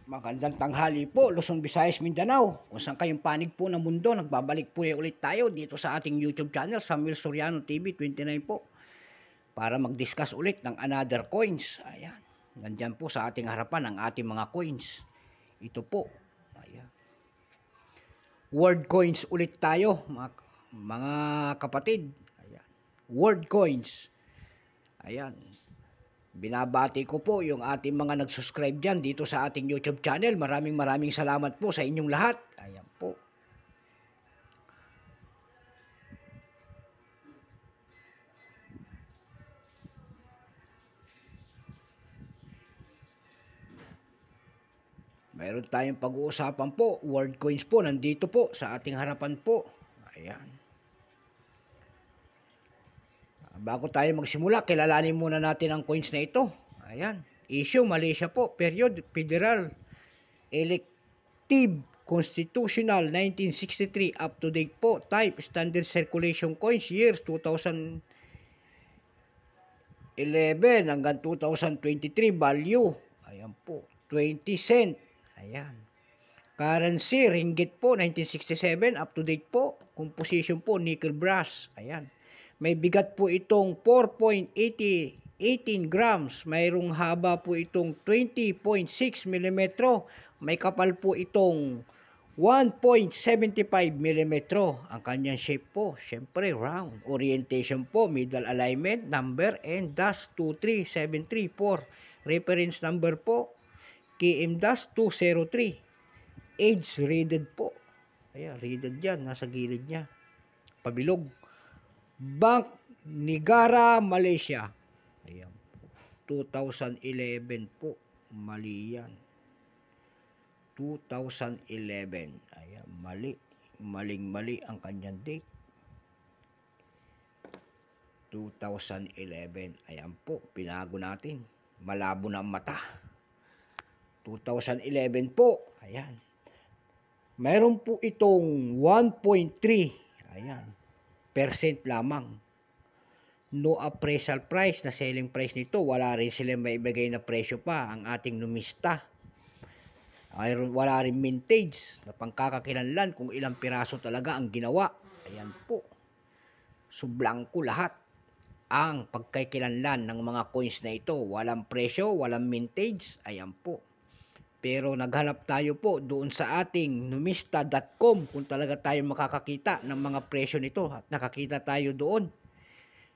Magandang tanghali po, Luzon, Visayas, Mindanao. Kung saan kayong panig po ng mundo, nagbabalik po ulit tayo dito sa ating YouTube channel, Samuel Soriano TV 29 po. Para mag-discuss ulit ng another coins. Ayan. Nandyan po sa ating harapan ang ating mga coins. Ito po. Ayan. Word coins ulit tayo, mga kapatid. Ayan. Word coins. Ayan. Binabati ko po yung ating mga nag-subscribe dyan dito sa ating YouTube channel. Maraming salamat po sa inyong lahat. Ayan po. Mayroon tayong pag-uusapan po. Word coins po nandito po sa ating harapan po. Ayan. Bago tayo magsimula, kilalanin muna natin ang coins na ito. Ayan. Issue, Malaysia po. Period, Federal Elective Constitutional 1963. Up to date po. Type, Standard Circulation Coins. Years 2011 hanggang 2023. Value. Ayan po. 20 cent. Ayan. Currency, ringgit po. 1967. Up to date po. Composition po, nickel brass. Ayan. May bigat po itong 4.18 grams. Mayroong haba po itong 20.6 mm. May kapal po itong 1.75 mm. Ang kanyang shape po, syempre round. Orientation po, middle alignment, number and -23734. Reference number po, KM-203. Age rated po. Ayan, rated yan, nasa gilid niya. Pabilog. Bank Negara, Malaysia. Ayan po. 2011 po. Mali yan. 2011. Ayan, mali. Maling-mali ang kanyang date. 2011. Ayan po, pinago natin. Malabo na ang mata. 2011 po. Ayan. Mayroon po itong 1.3. Ayan. Percent lamang. No appraisal price na selling price nito. Wala rin sila maibigay na presyo pa ang ating numista. Wala rin mintage na pangkakakilanlan kung ilang piraso talaga ang ginawa. Ayan po. So blanco lahat ang pagkakilanlan ng mga coins na ito. Walang presyo, walang mintage. Ayan po. Pero naghanap tayo po doon sa ating numista.com kung talaga tayo makakakita ng mga presyo nito. At nakakita tayo doon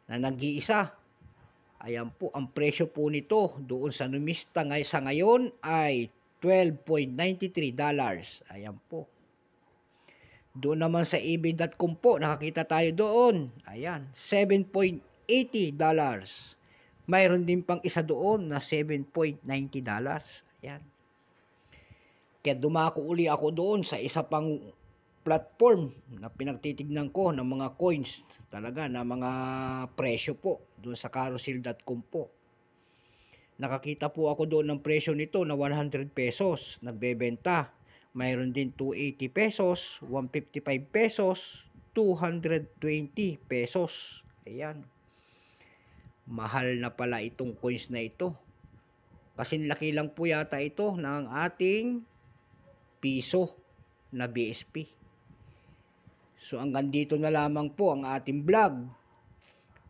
na nag-iisa. Ayan po, ang presyo po nito doon sa numista sa ngayon ay $12.93. Ayan po. Doon naman sa ebay.com po, nakakita tayo doon. Ayan, $7.80. Mayroon din pang isa doon na $7.90. Ayan. Kaya dumako uli ako doon sa isa pang platform na pinagtitignan ko ng mga coins talaga na mga presyo po doon sa carousel.com po. Nakakita po ako doon ng presyo nito na 100 pesos nagbebenta. Mayroon din 280 pesos, 155 pesos, 220 pesos. Ayan. Mahal na pala itong coins na ito. Kasi laki lang po yata ito ng ating piso na BSP. So hanggang dito na lamang po ang ating vlog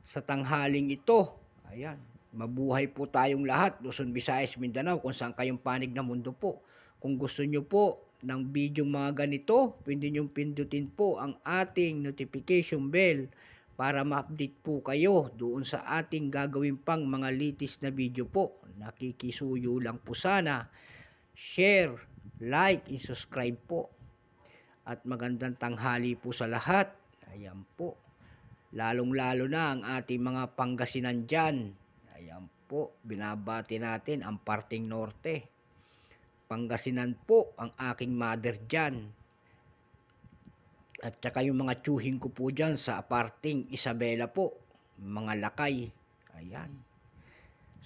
sa tanghaling ito. Ayan, mabuhay po tayong lahat, Luzon, Visayas, Mindanao, kung saan kayong panig ng mundo po. Kung gusto nyo po ng video mga ganito, pwede nyo pindutin po ang ating notification bell para ma-update po kayo doon sa ating gagawin pang mga latest na video po. Nakikisuyo lang po sana. Share, like, and subscribe po. At magandang tanghali po sa lahat. Ayan po. Lalong-lalo na ang ating mga Pangasinan dyan. Ayan po. Binabati natin ang parteng norte. Pangasinan po ang aking mother dyan. At saka yung mga tsuhin ko po dyan sa parteng Isabela po. Mga lakay. Ayan.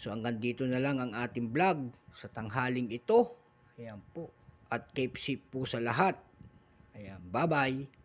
So hanggang dito na lang ang ating vlog sa tanghaling ito. Ayan po. At keep safe po sa lahat. Ayan. Bye-bye.